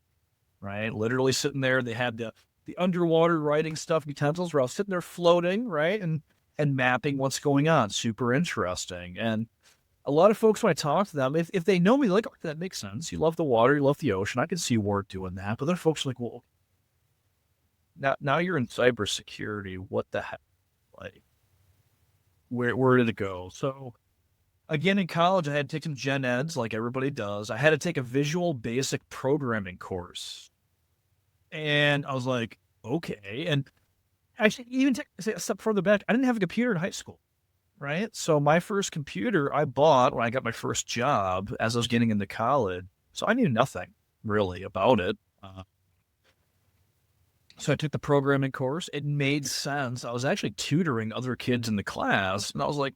S2: Right, literally sitting there. They had the underwater writing stuff utensils where I was sitting there floating, right, and mapping what's going on. Super interesting. And a lot of folks, when I talk to them, if they know me, they're like, oh, that makes sense. You love the water, you love the ocean. I can see Ward doing that. But then folks are like, well, now you're in cybersecurity. What the heck? Like, where did it go? So again, in college, I had to take some gen eds like everybody does. I had to take a visual basic programming course. And I was like, okay. And actually, even take a step further back, I didn't have a computer in high school, right? So my first computer I bought when I got my first job as I was getting into college. So I knew nothing really about it. So I took the programming course. It made sense. I was actually tutoring other kids in the class, and I was like,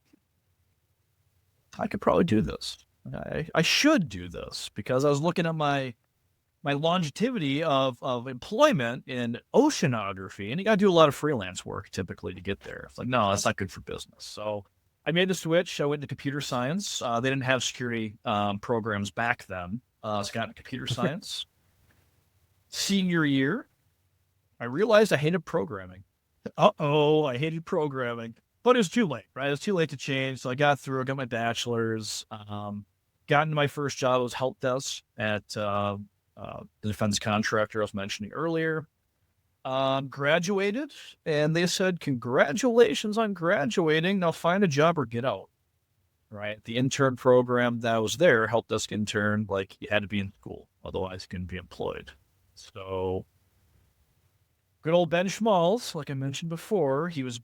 S2: I could probably do this. I should do this because I was looking at my longevity of employment in oceanography, and you got to do a lot of freelance work typically to get there. It's like, no, that's not good for business. So I made the switch. I went into computer science. They didn't have security programs back then. So I got into computer science. Senior year, I realized I hated programming. I hated programming. But it was too late, right? It was too late to change. So I got through, I got my bachelor's, got into my first job. It was help desk at the defense contractor I was mentioning earlier. Graduated, and they said, congratulations on graduating. Now find a job or get out, right? The intern program that was there, help desk intern, like you had to be in school. Otherwise, you couldn't be employed. So good old Ben Schmalz, like I mentioned before, he was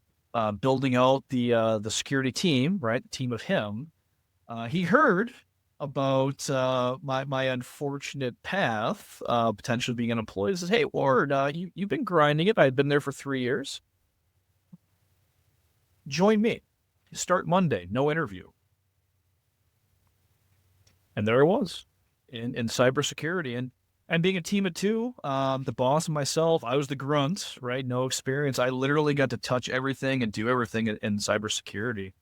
S2: building out the security team, right? The team of him. He heard about my unfortunate path, potentially being unemployed. He says, "Hey, Ward, you've been grinding it. I've been there for 3 years. Join me. Start Monday. No interview." And there I was in cybersecurity. And being a team of two, the boss and myself, I was the grunt, right? No experience. I literally got to touch everything and do everything in cybersecurity.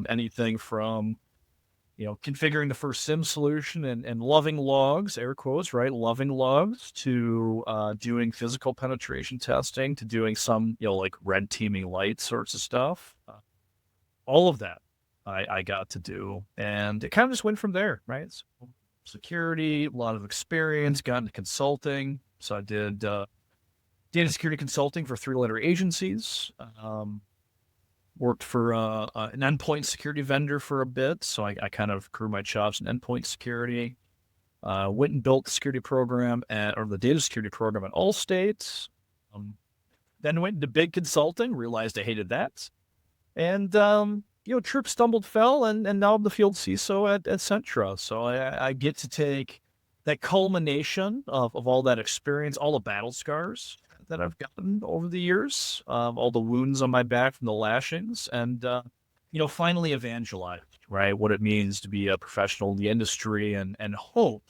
S2: Anything from, configuring the first SIM solution and loving logs, air quotes, right? Loving logs to doing physical penetration testing to doing some, like red teaming light sorts of stuff. All of that I got to do. And it kind of just went from there, right? So, security, a lot of experience, got into consulting. So I did data security consulting for 3-letter agencies. Worked for an endpoint security vendor for a bit. So I kind of grew my chops in endpoint security. Went and built the security program or the data security program at Allstate. Then went into big consulting, realized I hated that. And trip stumbled, fell, and now I'm the field CISO at Sentra. So I get to take that culmination of all that experience, all the battle scars that I've gotten over the years, all the wounds on my back from the lashings, and finally evangelize, right? What it means to be a professional in the industry, and hope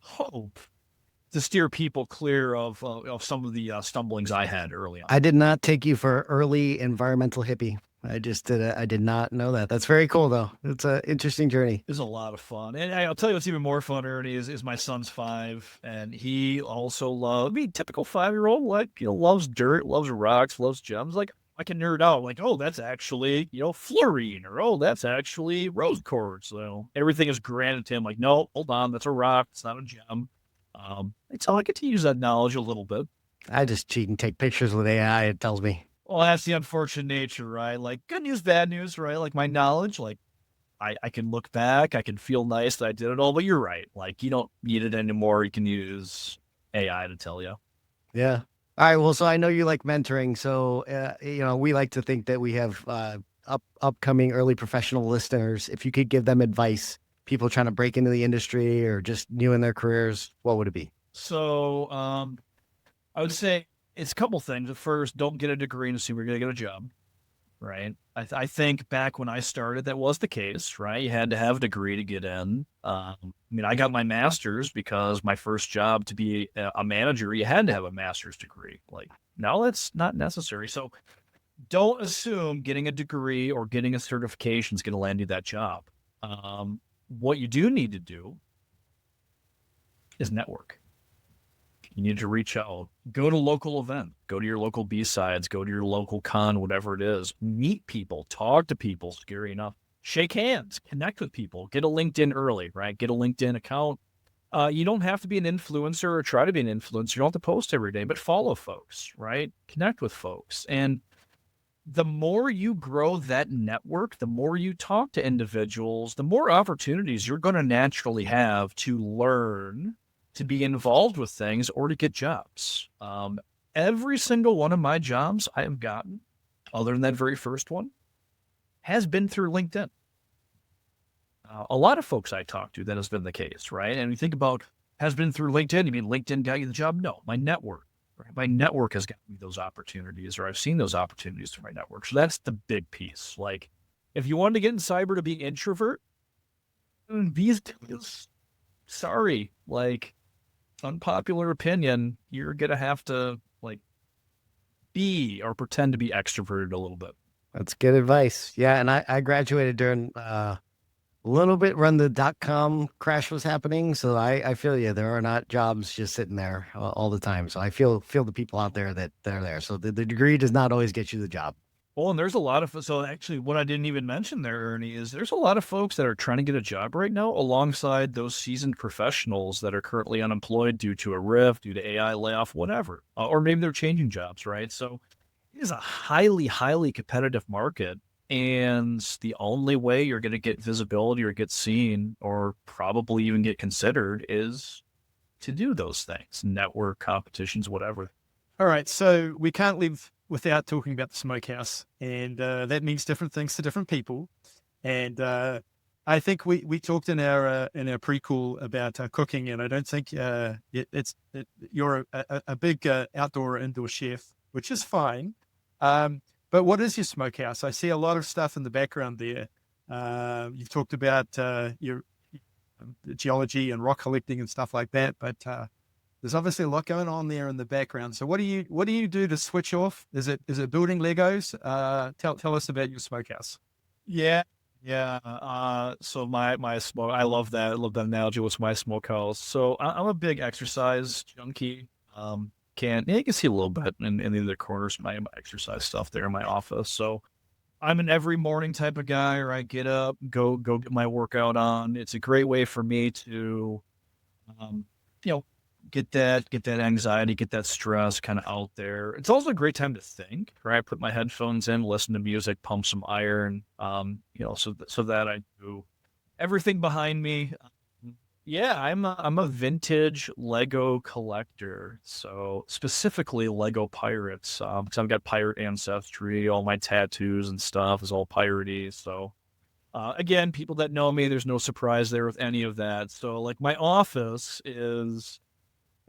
S2: to steer people clear of some of the stumblings I had early on.
S1: I did not take you for early environmental hippie. I did not know that. That's very cool though. It's an interesting journey.
S2: It's a lot of fun. And I'll tell you what's even more fun, Ernie, is my son's 5, and he also loves, I mean, typical 5-year-old, like, loves dirt, loves rocks, loves gems. Like, I can nerd out, like, oh, that's actually, fluorine, or oh, that's actually rose quartz. So everything is granted to him. Like, no, hold on, that's a rock, it's not a gem. So I get to use that knowledge a little bit.
S1: I just cheat and take pictures with AI. It tells me.
S2: Well, that's the unfortunate nature, right? Like, good news, bad news, right? Like, my knowledge, like, I can look back, I can feel nice that I did it all, but you're right. Like, you don't need it anymore. You can use AI to tell you.
S1: Yeah. All right. Well, so I know you like mentoring. So, we like to think that we have upcoming early professional listeners. If you could give them advice, people trying to break into the industry or just new in their careers, what would it be?
S2: So, I would say it's a couple things. At first, don't get a degree and assume you're going to get a job, right? I think back when I started, that was the case, right? You had to have a degree to get in. I mean, I got my master's because my first job to be a manager, you had to have a master's degree. Like, now that's not necessary. So don't assume getting a degree or getting a certification is going to land you that job. What you do need to do is network. You need to reach out, go to local event, go to your local B-sides, go to your local con, whatever it is, meet people, talk to people, scary enough, shake hands, connect with people, get a LinkedIn early, right? Get a LinkedIn account. You don't have to be an influencer or try to be an influencer. You don't have to post every day, but follow folks, right? Connect with folks. And the more you grow that network, the more you talk to individuals, the more opportunities you're going to naturally have to learn, to be involved with things, or to get jobs. Every single one of my jobs I have gotten, other than that very first one, has been through LinkedIn. A lot of folks I talk to, that has been the case, right? And you think about has been through LinkedIn, you mean LinkedIn got you the job? No, my network. Right? My network has gotten me those opportunities, or I've seen those opportunities through my network. So that's the big piece. Like, if you wanted to get in cyber to be introvert, these days, sorry, like, unpopular opinion, you're gonna have to be or pretend to be extroverted a little bit.
S1: That's good advice. Yeah. And I graduated during a little bit when the .com crash was happening. So I feel you. There are not jobs just sitting there all the time. So I feel the people out there that they're there. So the degree does not always get you the job.
S2: Well, and there's a lot of, so actually what I didn't even mention there, Ernie, is there's a lot of folks that are trying to get a job right now alongside those seasoned professionals that are currently unemployed due to a RIF, due to AI layoff, whatever, or maybe they're changing jobs, right? So it is a highly, highly competitive market. And the only way you're going to get visibility or get seen or probably even get considered is to do those things, network competitions, whatever.
S3: All right, so we can't live without talking about the smokehouse, and that means different things to different people. And I think we talked in our pre-call about cooking, and I don't think you're a big outdoor or indoor chef, which is fine. But what is your smokehouse? I see a lot of stuff in the background there. You've talked about your geology and rock collecting and stuff like that, but there's obviously a lot going on there in the background. So what do you do to switch off? Is it building Legos? Tell us about your smokehouse.
S2: Yeah. So my smoke, I love that. I love that analogy. What's my smokehouse? So I'm a big exercise junkie. You can see a little bit in the other corners of my exercise stuff there in my office. So I'm an every morning type of guy, right? Get up, go get my workout on. It's a great way for me to, get that anxiety, get that stress kind of out there. It's also a great time to think, right? Put my headphones in, listen to music, pump some iron, so that I do everything behind me. Yeah, I'm a vintage Lego collector. So specifically Lego pirates, because I've got pirate ancestry. All my tattoos and stuff is all piratey. So again, people that know me, there's no surprise there with any of that. So like my office is,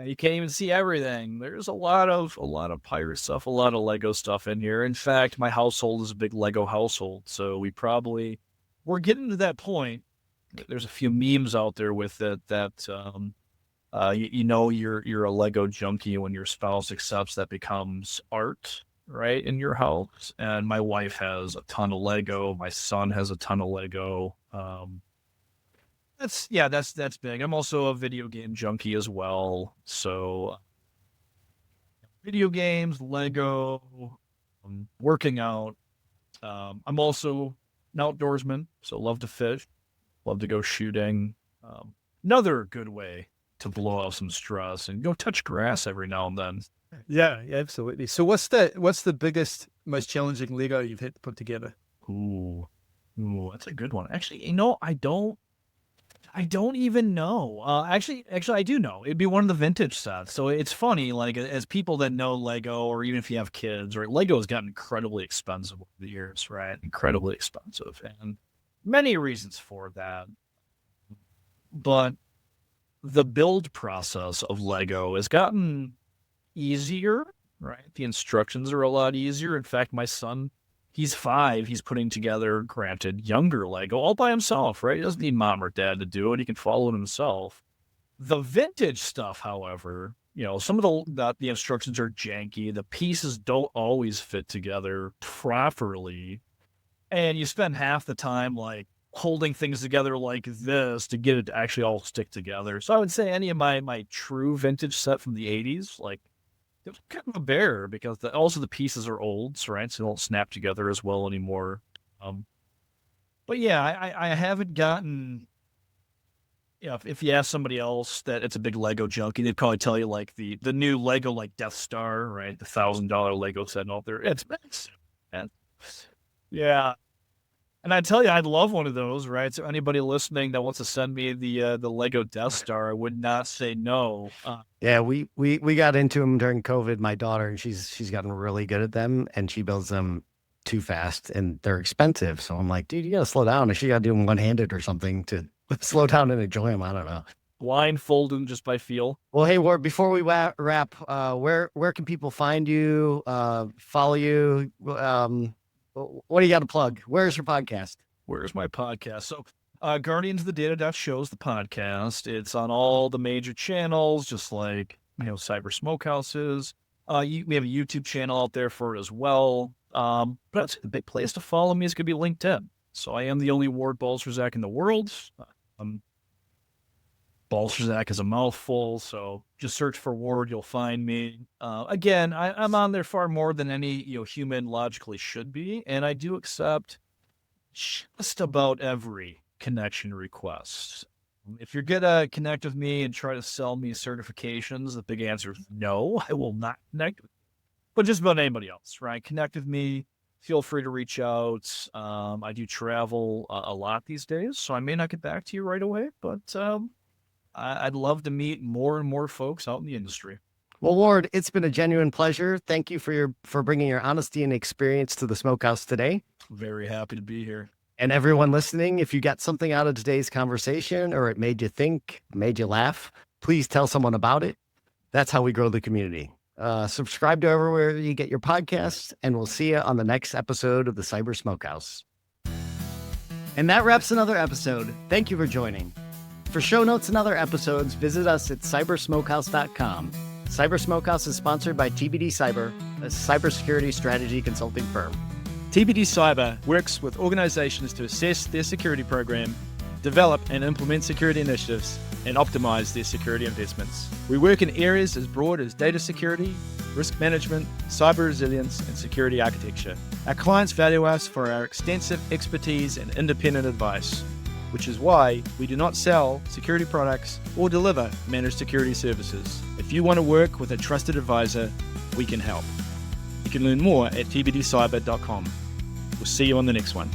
S2: you can't even see everything. There's a lot of pirate stuff, a lot of Lego stuff in here. In fact, my household is a big Lego household. So we're getting to that point. There's a few memes out there with it that you're a Lego junkie when your spouse accepts that becomes art. right, in your house. And my wife has a ton of Lego. My son has a ton of Lego. That's big. I'm also a video game junkie as well. So video games, Lego, working out. I'm also an outdoorsman, so love to fish, love to go shooting. Another good way to blow off some stress and go touch grass every now and then.
S3: Yeah, absolutely. So what's the biggest, most challenging Lego you've had to put together?
S2: Ooh, that's a good one. Actually, I don't even know. Actually, I do know. It'd be one of the vintage sets. So it's funny, like as people that know Lego, or even if you have kids, right? Lego has gotten incredibly expensive over the years, right? Incredibly expensive, and many reasons for that. But the build process of Lego has gotten easier, right? The instructions are a lot easier. In fact, my son, he's 5. He's putting together, granted, younger Lego all by himself, right? He doesn't need mom or dad to do it. He can follow it himself. The vintage stuff, however, some of the instructions are janky. The pieces don't always fit together properly. And you spend half the time, like, holding things together like this to get it to actually all stick together. So I would say any of my true vintage set from the 80s, like, it was kind of a bear because also the pieces are old, right? So they don't snap together as well anymore. But yeah, I haven't gotten. If you ask somebody else that it's a big Lego junkie, they'd probably tell you like the new Lego like Death Star, right? The $1,000 Lego set and all there. It's yeah. And I tell you, I'd love one of those, right? So anybody listening that wants to send me the Lego Death Star, I would not say no.
S1: Yeah, we got into them during COVID. My daughter, and she's gotten really good at them, and she builds them too fast, and they're expensive. So I'm like, dude, you gotta slow down. And she got to do them one-handed or something to slow down and enjoy them. I don't know.
S2: Blindfold them just by feel.
S1: Well, hey Ward, before we wrap, where can people find you, follow you? What do you got to plug? Where's your podcast?
S2: Where's my podcast? So, Guardians of the Data shows the podcast. It's on all the major channels, just like Cyber Smokehouse is. We have a YouTube channel out there for it as well. But the big place to follow me is going to be LinkedIn. So I am the only Ward Balcerzak in the world. Balcerzak is a mouthful, so just search for Ward, you'll find me. Again, I'm on there far more than any human logically should be, and I do accept just about every connection request. If you're gonna connect with me and try to sell me certifications, the big answer is no, I will not connect with you. But just about anybody else, right? Connect with me. Feel free to reach out. I do travel a lot these days, so I may not get back to you right away, but I'd love to meet more and more folks out in the industry.
S1: Well, Ward, it's been a genuine pleasure. Thank you for bringing your honesty and experience to the Smokehouse today.
S2: Very happy to be here.
S1: And everyone listening, if you got something out of today's conversation or it made you think, made you laugh, please tell someone about it. That's how we grow the community. Subscribe to everywhere you get your podcasts, and we'll see you on the next episode of the Cyber Smokehouse. And that wraps another episode. Thank you for joining. For show notes and other episodes, visit us at cybersmokehouse.com. Cyber Smokehouse is sponsored by TBD Cyber, a cybersecurity strategy consulting firm.
S3: TBD Cyber works with organizations to assess their security program, develop and implement security initiatives, and optimize their security investments. We work in areas as broad as data security, risk management, cyber resilience, and security architecture. Our clients value us for our extensive expertise and independent advice, which is why we do not sell security products or deliver managed security services. If you want to work with a trusted advisor, we can help. You can learn more at tbdcyber.com. We'll see you on the next one.